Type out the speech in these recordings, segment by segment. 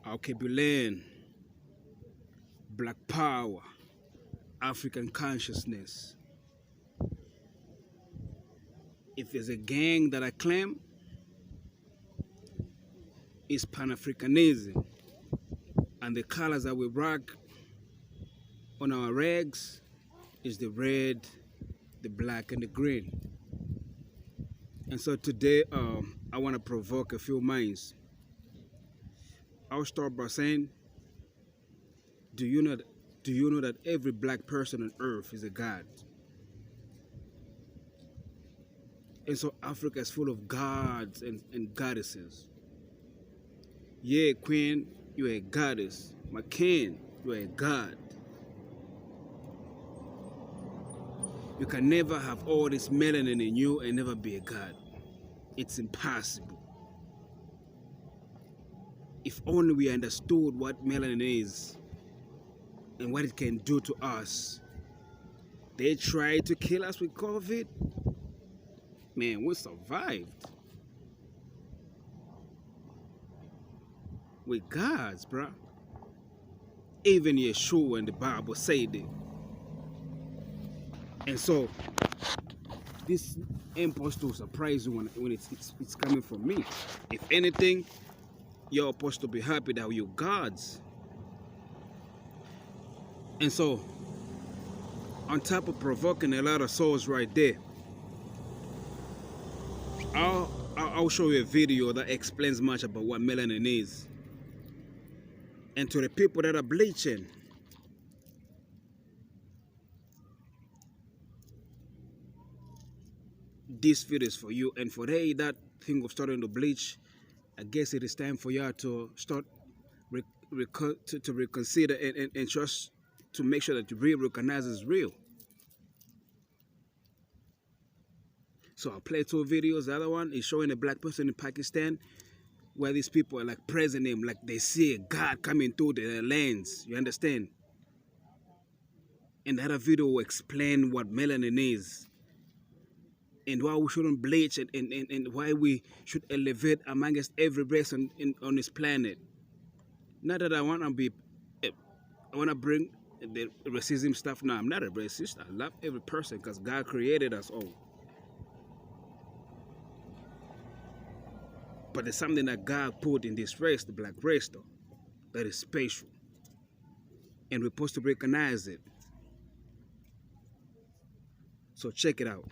Alkebulan, Black Power, African Consciousness. If there's a gang that I claim, it's Pan-Africanism. And the colors that we rock on our rags is the red, the black, and the green. And so today, I want to provoke a few minds. I'll start by saying, do you know that every black person on earth is a god? And so Africa is full of gods and goddesses. Yeah, Queen, you're a goddess. My king, you're a god. You can never have all this melanin in you and never be a god. It's impossible. If only we understood what melanin is and what it can do to us. They tried to kill us with COVID. Man, we survived. With gods, bro. Even Yeshua and the Bible said it. And so, this impulse to surprise you when it's coming from me. If anything, you're supposed to be happy that you're gods. And so, on top of provoking a lot of souls right there, I'll show you a video that explains much about what melanin is. And to the people that are bleaching, this video is for you. And for they that think of starting to bleach, I guess it is time for y'all to start to reconsider and just to make sure that you really recognize it's real. So I'll play two videos. The other one is showing a black person in Pakistan where these people are like praising him, like they see a God coming through their lens. You understand? And the other video will explain what melanin is and why we shouldn't bleach and why we should elevate amongst every race on this planet. Not that I want to bring the racism stuff. No, I'm not a racist. I love every person because God created us all. But there's something that God put in this race, the black race, though, that is special. And we're supposed to recognize it. So check it out.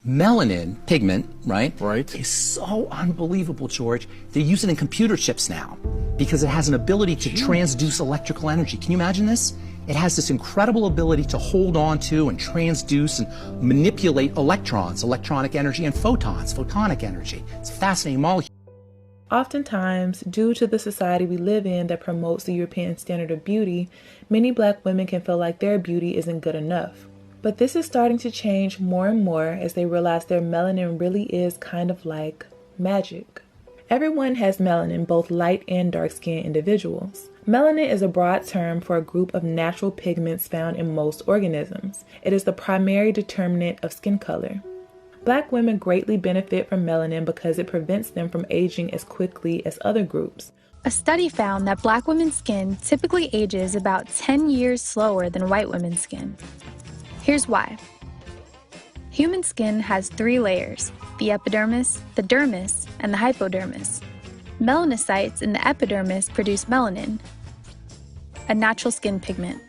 Melanin pigment, right? Right. Is so unbelievable, George. They use it in computer chips now because it has an ability to transduce electrical energy. Can you imagine this? It has this incredible ability to hold on to and transduce and manipulate electrons, electronic energy, and photons, photonic energy. It's a fascinating molecule. Oftentimes, due to the society we live in that promotes the European standard of beauty, many black women can feel like their beauty isn't good enough. But this is starting to change more and more as they realize their melanin really is kind of like magic. Everyone has melanin, both light and dark-skinned individuals. Melanin is a broad term for a group of natural pigments found in most organisms. It is the primary determinant of skin color. Black women greatly benefit from melanin because it prevents them from aging as quickly as other groups. A study found that black women's skin typically ages about 10 years slower than white women's skin. Here's why. Human skin has 3 layers: the epidermis, the dermis, and the hypodermis. Melanocytes in the epidermis produce melanin, a natural skin pigment.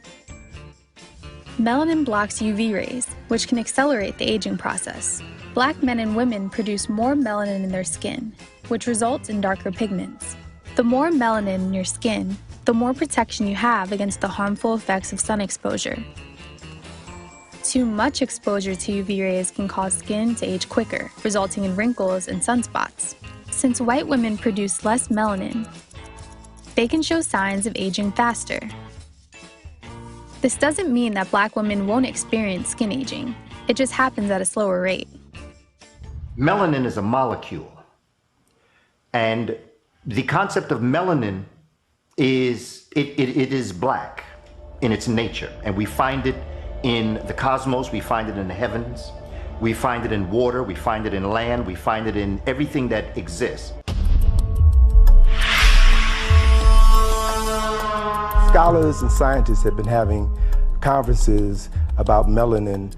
Melanin blocks UV rays, which can accelerate the aging process. Black men and women produce more melanin in their skin, which results in darker pigments. The more melanin in your skin, the more protection you have against the harmful effects of sun exposure. Too much exposure to UV rays can cause skin to age quicker, resulting in wrinkles and sunspots. Since white women produce less melanin, they can show signs of aging faster. This doesn't mean that black women won't experience skin aging. It just happens at a slower rate. Melanin is a molecule, and the concept of melanin is it is black in its nature, and we find it in the cosmos, we find it in the heavens, we find it in water, we find it in land, we find it in everything that exists. Scholars and scientists have been having conferences about melanin,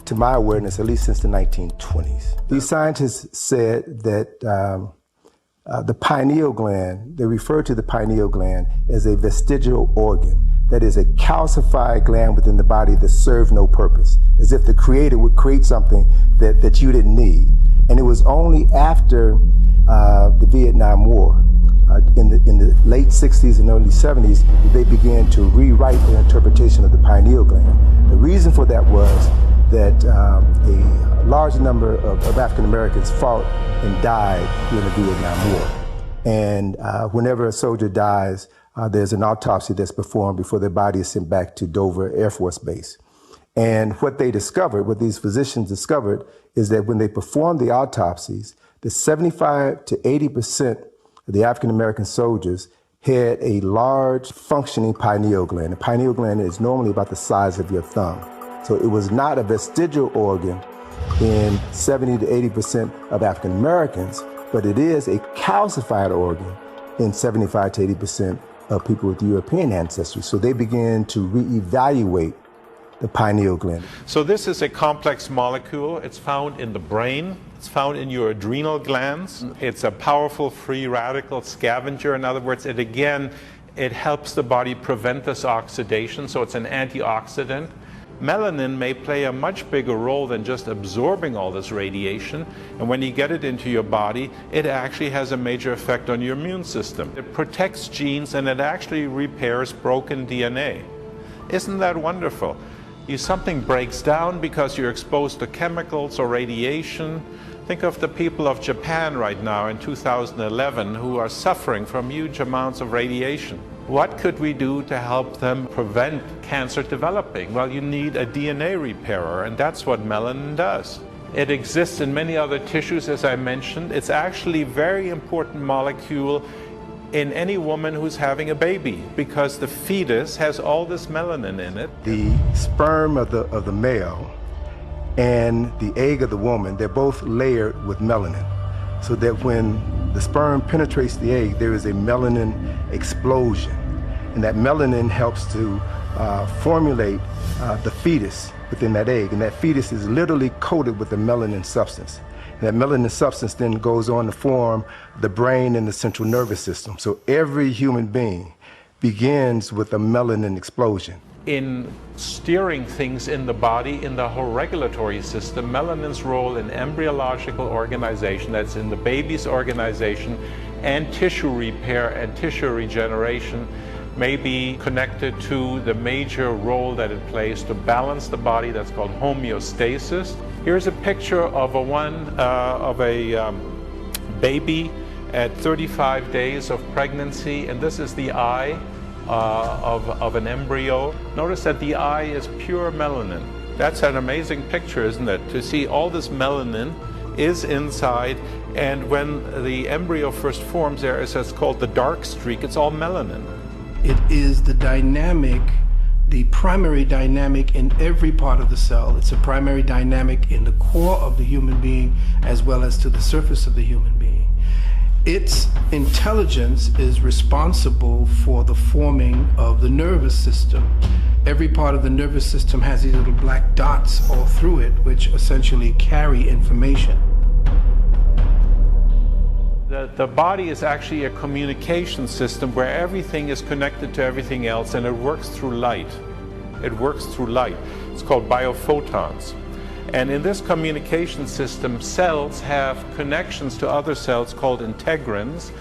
to my awareness, at least since the 1920s. These scientists said that the pineal gland, they refer to the pineal gland as a vestigial organ, that is a calcified gland within the body that served no purpose, as if the creator would create something that you didn't need. And it was only after the Vietnam War, in the late 60s and early 70s, that they began to rewrite their interpretation of the pineal gland. The reason for that was that a large number of African Americans fought and died during the Vietnam War. And whenever a soldier dies, there's an autopsy that's performed before their body is sent back to Dover Air Force Base. And what they discovered, what these physicians discovered, is that when they performed the autopsies, the 75 to 80% of the African American soldiers had a large functioning pineal gland. The pineal gland is normally about the size of your thumb. So it was not a vestigial organ in 70 to 80% of African Americans, but it is a calcified organ in 75 to 80% of people with European ancestry. So they began to reevaluate the pineal gland. So this is a complex molecule. It's found in the brain. It's found in your adrenal glands. It's a powerful free radical scavenger. In other words, it helps the body prevent this oxidation, so it's an antioxidant. Melanin may play a much bigger role than just absorbing all this radiation, and when you get it into your body, it actually has a major effect on your immune system. It protects genes and it actually repairs broken DNA. Isn't that wonderful? Something breaks down because you're exposed to chemicals or radiation. Think of the people of Japan right now in 2011 who are suffering from huge amounts of radiation. What could we do to help them prevent cancer developing? Well, you need a DNA repairer, and that's what melanin does. It exists in many other tissues, as I mentioned. It's actually a very important molecule in any woman who's having a baby, because the fetus has all this melanin in it. The sperm of the male and the egg of the woman, they're both layered with melanin, so that when the sperm penetrates the egg, there is a melanin explosion. And that melanin helps to formulate the fetus within that egg. And that fetus is literally coated with the melanin substance. And that melanin substance then goes on to form the brain and the central nervous system. So every human being begins with a melanin explosion. In steering things in the body, in the whole regulatory system, melanin's role in embryological organization, that's in the baby's organization, and tissue repair and tissue regeneration, may be connected to the major role that it plays to balance the body. That's called homeostasis. Here's a picture of a baby at 35 days of pregnancy, and this is the eye of an embryo. Notice that the eye is pure melanin. That's an amazing picture, isn't it? To see all this melanin is inside, and when the embryo first forms, there is what's called the dark streak. It's all melanin. It is the dynamic, the primary dynamic in every part of the cell. It's a primary dynamic in the core of the human being as well as to the surface of the human being. Its intelligence is responsible for the forming of the nervous system. Every part of the nervous system has these little black dots all through it, which essentially carry information. The body is actually a communication system where everything is connected to everything else, and it works through light. It works through light. It's called biophotons. And in this communication system, cells have connections to other cells called integrins,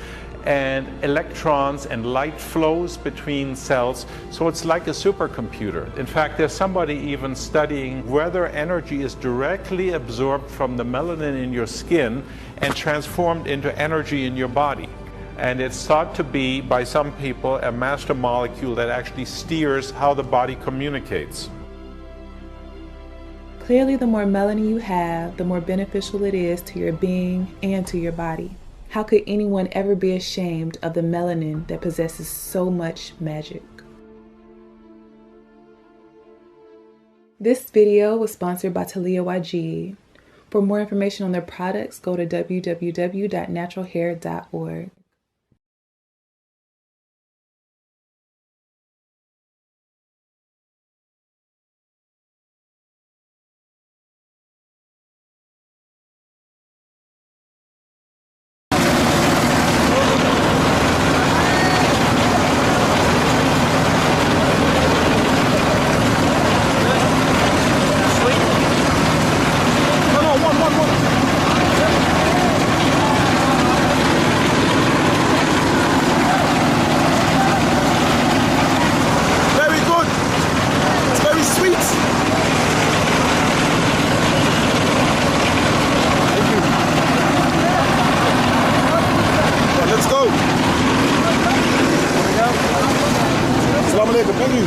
and electrons and light flows between cells, so it's like a supercomputer. In fact, there's somebody even studying whether energy is directly absorbed from the melanin in your skin and transformed into energy in your body. And it's thought to be, by some people, a master molecule that actually steers how the body communicates. Clearly, the more melanin you have, the more beneficial it is to your being and to your body. How could anyone ever be ashamed of the melanin that possesses so much magic? This video was sponsored by Talia YG. For more information on their products, go to www.naturalhair.org. alaikum. Thank you.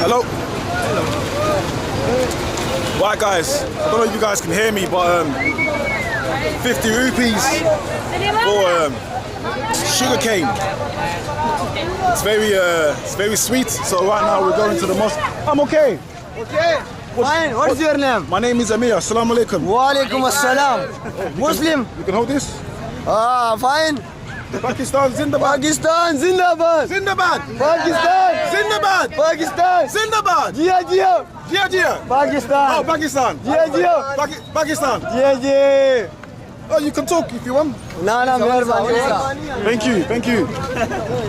Hello. Right, guys. I don't know if you guys can hear me, but 50 rupees for sugar cane. It's very sweet. So right now we're going to the mosque. I'm okay. Okay. Fine. What's your name? My name is Amir. Assalamu alaikum. Wa alaikum assalam. Muslim. You can hold this. Fine. Pakistan Zindabad. Pakistan Zindabad. Zindabad. Pakistan Zindabad. Pakistan Zindabad. Jia Jia. Jia Jia. Pakistan. Oh, Pakistan. Jia Jia. Pakistan. Jia Jia. Oh, you can talk if you want. No, meharbani. Thank you.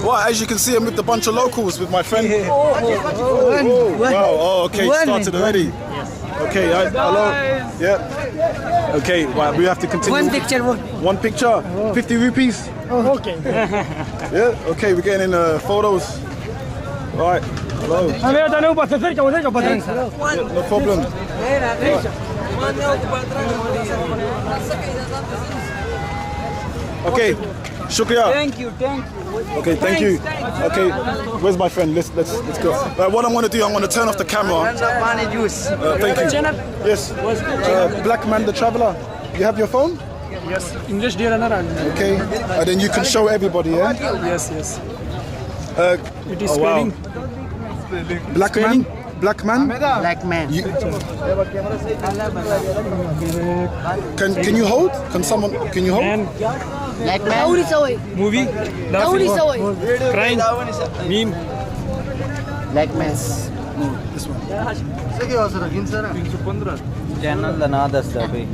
Well, as you can see, I'm with a bunch of locals with my friend. Wow. Oh, okay. Started already. Okay. Hello. Yeah. Okay. Well, we have to continue. One picture. 50 rupees. Okay. Yeah. Okay. We're getting in photos. All right. Hello. Yeah, no problem. Okay, shukriya. Thank you. Okay, thank you. Okay, where's my friend? Let's go. What I'm gonna do, I'm gonna turn off the camera. Juice. Thank you. Yes. Black man, the traveler. You have your phone? Yes. English dear another. Okay. And then you can show everybody, yeah? Yes. It is wow. Black man. Black man. Black man. Can you hold? Can you hold? Black man. Movie. Crime. Meme. Black man. This one. Channel the naam dassa bhai.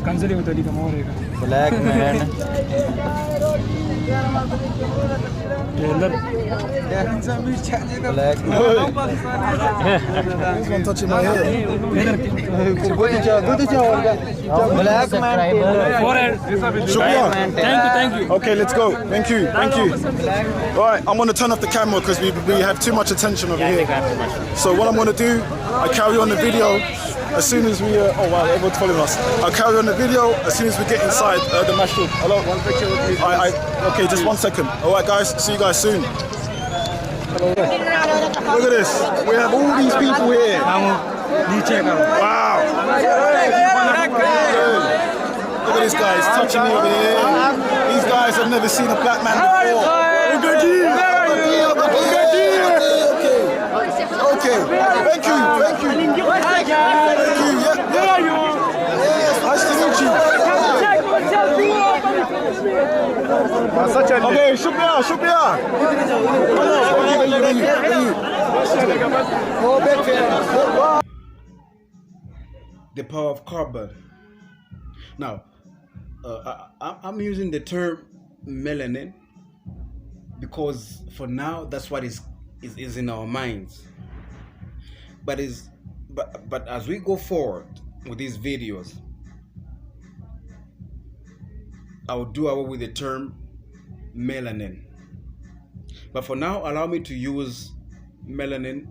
Conservative तरीका मोर है. Black man. Trailer. Black man. This one touching my head. Black man. Shukriya. Thank you. Okay, let's go. Thank you. All right, I'm going to turn off the camera because we have too much attention over here. So what I'm going to do, I carry on the video as soon as we... oh, wow, everyone's following us. I'll carry on the video as soon as we get inside the masjid. Hello? One picture with me. Okay, just 1 second. All right, guys. See you guys soon. Look at this. We have all these people here. Wow. Look at this guy. He's touching me over here. These guys have never seen a black man before. Okay. Thank you. Nice to meet you. Okay, shukriya. The power of carbon. Now, I'm using the term melanin because for now that's what is in our minds. But as we go forward with these videos, I will do away with the term melanin. But for now, allow me to use melanin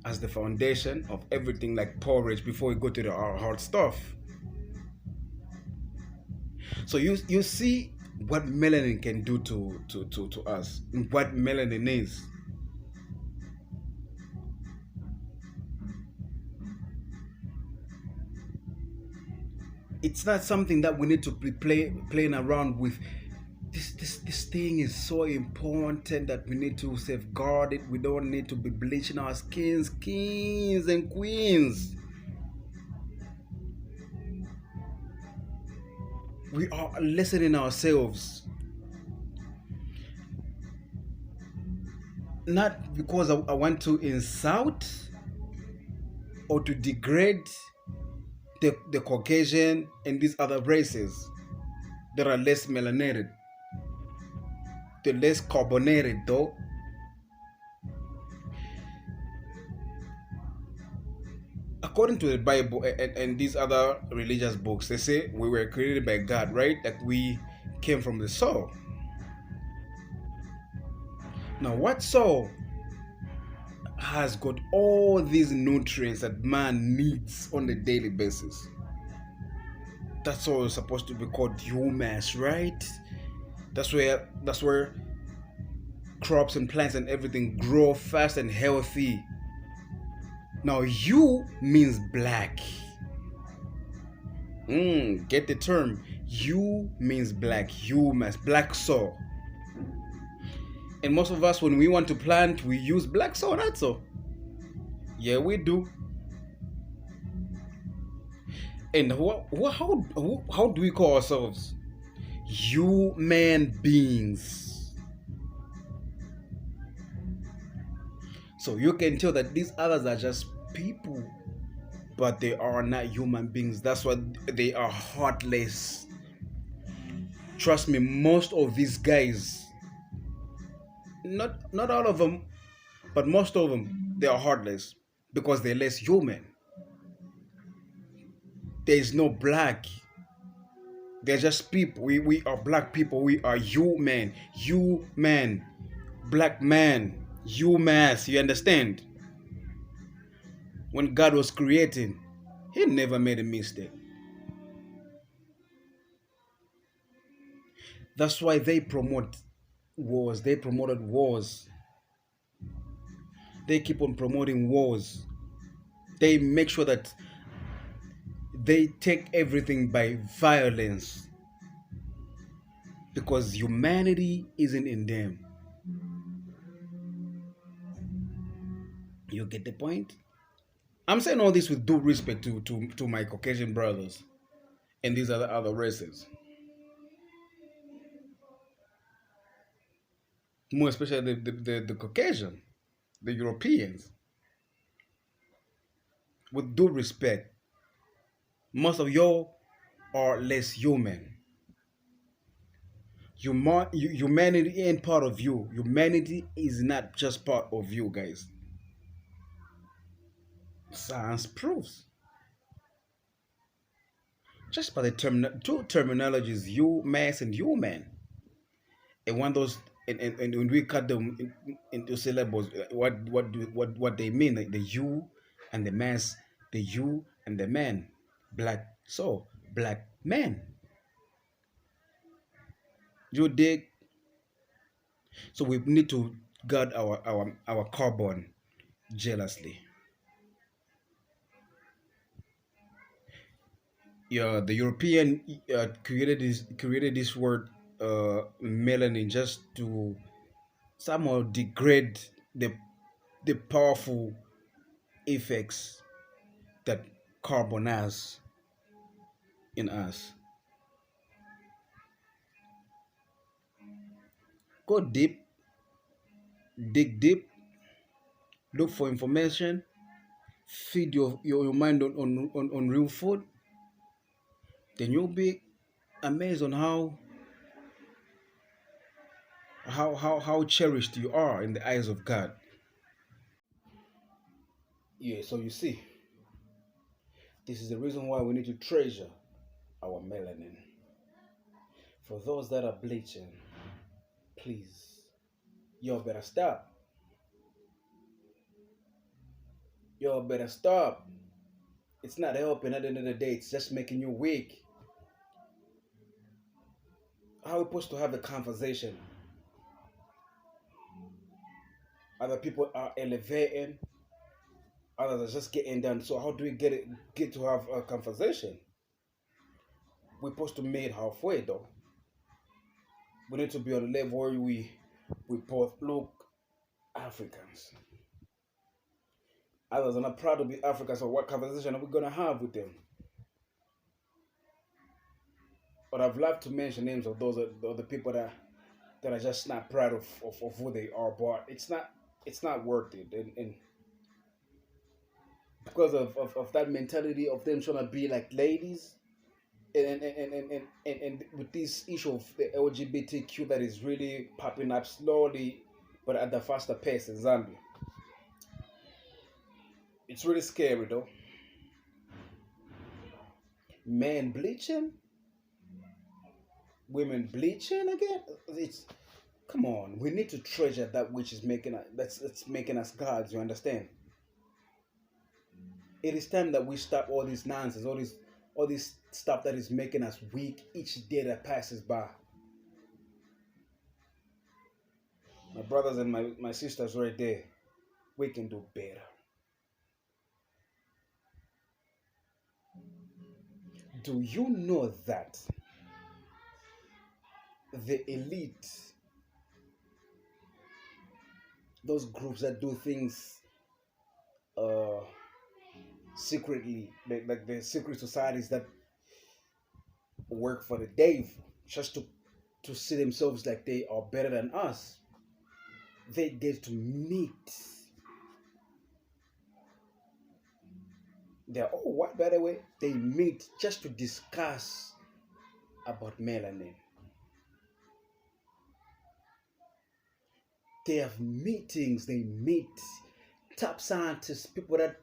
as the foundation of everything, like porridge, before we go to our hard stuff. So you see what melanin can do to us, what melanin is. It's not something that we need to be playing around with. This thing is so important that we need to safeguard it. We don't need to be bleaching our skins, kings and queens. We are listening ourselves. Not because I want to insult or to degrade the Caucasian and these other races that are less melanated. They're less carbonated though. According to the Bible and these other religious books, they say we were created by God, right? That we came from the soul. Now, what soul has got all these nutrients that man needs on a daily basis? That's all supposed to be called humus, right? That's where crops and plants and everything grow fast and healthy. Now you means black. Get the term. You means black. Humus, black soil. And most of us, when we want to plant, we use black soil, not so. Yeah, we do. And how do we call ourselves? Human beings. So you can tell that these others are just people, but they are not human beings. That's why they are heartless. Trust me, most of these guys, not all of them, but most of them, they are heartless because they're less human. There is no black. They're just people. We are black people. We are human. Human. Black man. Humas. You understand? When God was creating, He never made a mistake. That's why they promote wars. They promoted wars. They keep on promoting wars. They make sure that they take everything by violence because humanity isn't in them. You get the point? I'm saying all this with due respect to my Caucasian brothers and these other races. More especially the Caucasian, the Europeans. With due respect, most of y'all are less human. Humanity ain't part of you. Humanity is not just part of you, guys. Science proves. Just by the two terminologies, you, mass, and human. And when those and when we cut them into syllables, what they mean, like the you and the mass, the you and the man, black soul, black man. You dig? So we need to guard our carbon jealously. Yeah, the European created this word melanin just to somehow degrade the powerful effects that carbon has in us. Go deep, dig deep, look for information, feed your mind on real food, then you'll be amazed on how cherished you are in the eyes of God. Yeah, so you see, this is the reason why we need to treasure our melanin. For those that are bleaching, please, y'all better stop. Y'all better stop. It's not helping at the end of the day. It's just making you weak. How are we supposed to have a conversation? Other people are elevating, others are just getting down. So how do we get to have a conversation? We're supposed to meet halfway though. We need to be on the level where we both look Africans. Others are not proud to be Africans, so what conversation are we gonna have with them? But I've loved to mention names of those of the people that are just not proud of who they are, but it's not worth it. And because of that mentality of them trying to be like ladies, and with this issue of the LGBTQ that is really popping up slowly but at the faster pace in Zambia. It's really scary though. Men bleaching, women bleaching again. It's come on. We need to treasure that which is making us that's making us gods. You understand? It is time that we stop all this nonsense, all this stuff that is making us weak each day that passes by. My brothers and my sisters right there, we can do better. Do you know that the elite, those groups that do things secretly, like the secret societies that work for the devil just to see themselves like they are better than us, they get to meet. They're all white, by the way. They meet just to discuss about melanin. They have meetings. They meet top scientists, people that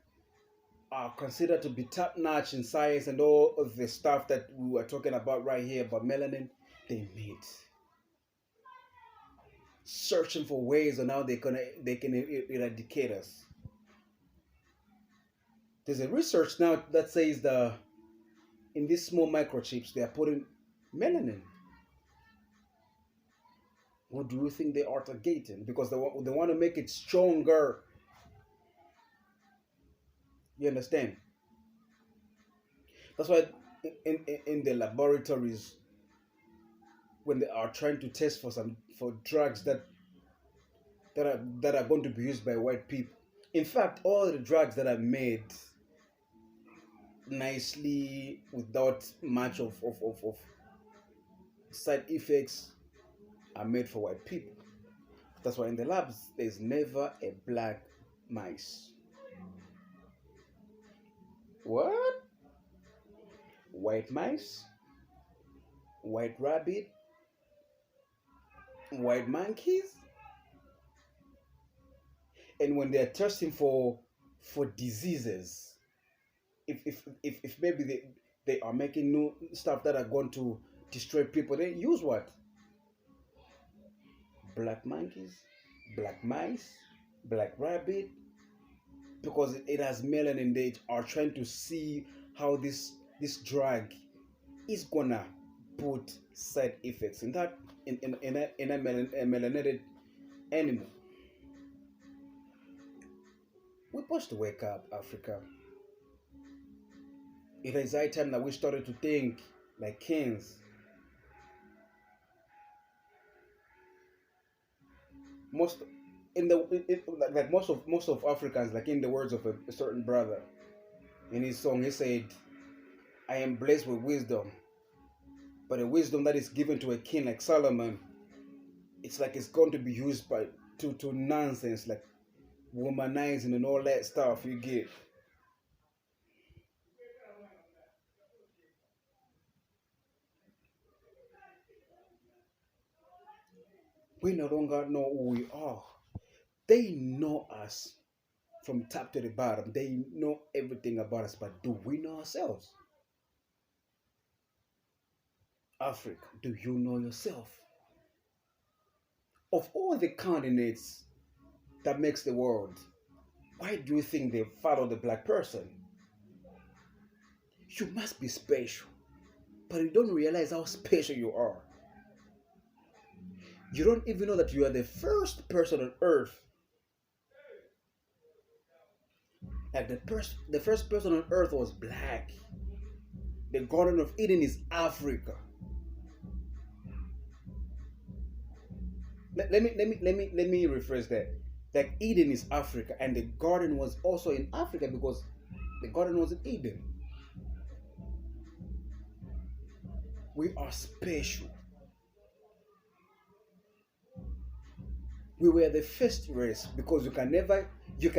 are considered to be top notch in science and all of the stuff that we were talking about right here about melanin. They meet, searching for ways on how they can eradicate us. There's a research now that says in these small microchips they are putting melanin. What do you think they are targeting? Because they want to make it stronger. You understand? That's why in the laboratories, when they are trying to test for drugs that are going to be used by white people. In fact, all the drugs that are made nicely without much of side effects are made for white people. That's why in the labs there's never a black mice. What? White mice, white rabbit, white monkeys. And when they're testing for diseases, if maybe they are making new stuff that are going to destroy people, they use what? Black monkeys, black mice, black rabbit, because it has melanin. They are trying to see how this drug is gonna put side effects in a melanated animal. We're supposed to wake up, Africa. It is high time that we started to think like kings. Most of Africans, like in the words of a certain brother, in his song, he said, "I am blessed with wisdom, but a wisdom that is given to a king like Solomon, it's like it's going to be used to nonsense, like womanizing and all that stuff you get." We no longer know who we are. They know us from top to the bottom. They know everything about us, but do we know ourselves? Africa, do you know yourself? Of all the continents that makes the world, why do you think they follow the black person? You must be special, but you don't realize how special you are. You don't even know that you are the first person on earth. Like the first person on earth was black. The Garden of Eden is Africa. Let me rephrase that. Like Eden is Africa, and the garden was also in Africa because the garden was in Eden. We are special. We were the first race because you cannot get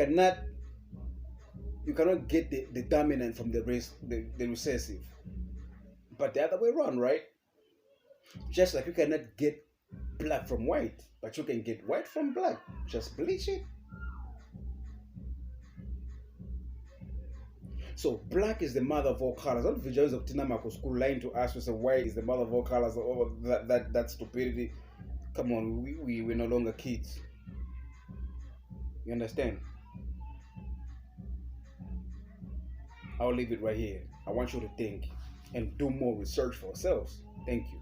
the dominant from the race, the recessive. But the other way around, right? Just like you cannot get black from white, but you can get white from black. Just bleach it. So black is the mother of all colors. All the videos of Tina Marco school lying to us to say white is the mother of all colors. All that stupidity. Come on, we're no longer kids. You understand? I'll leave it right here. I want you to think and do more research for yourselves. Thank you.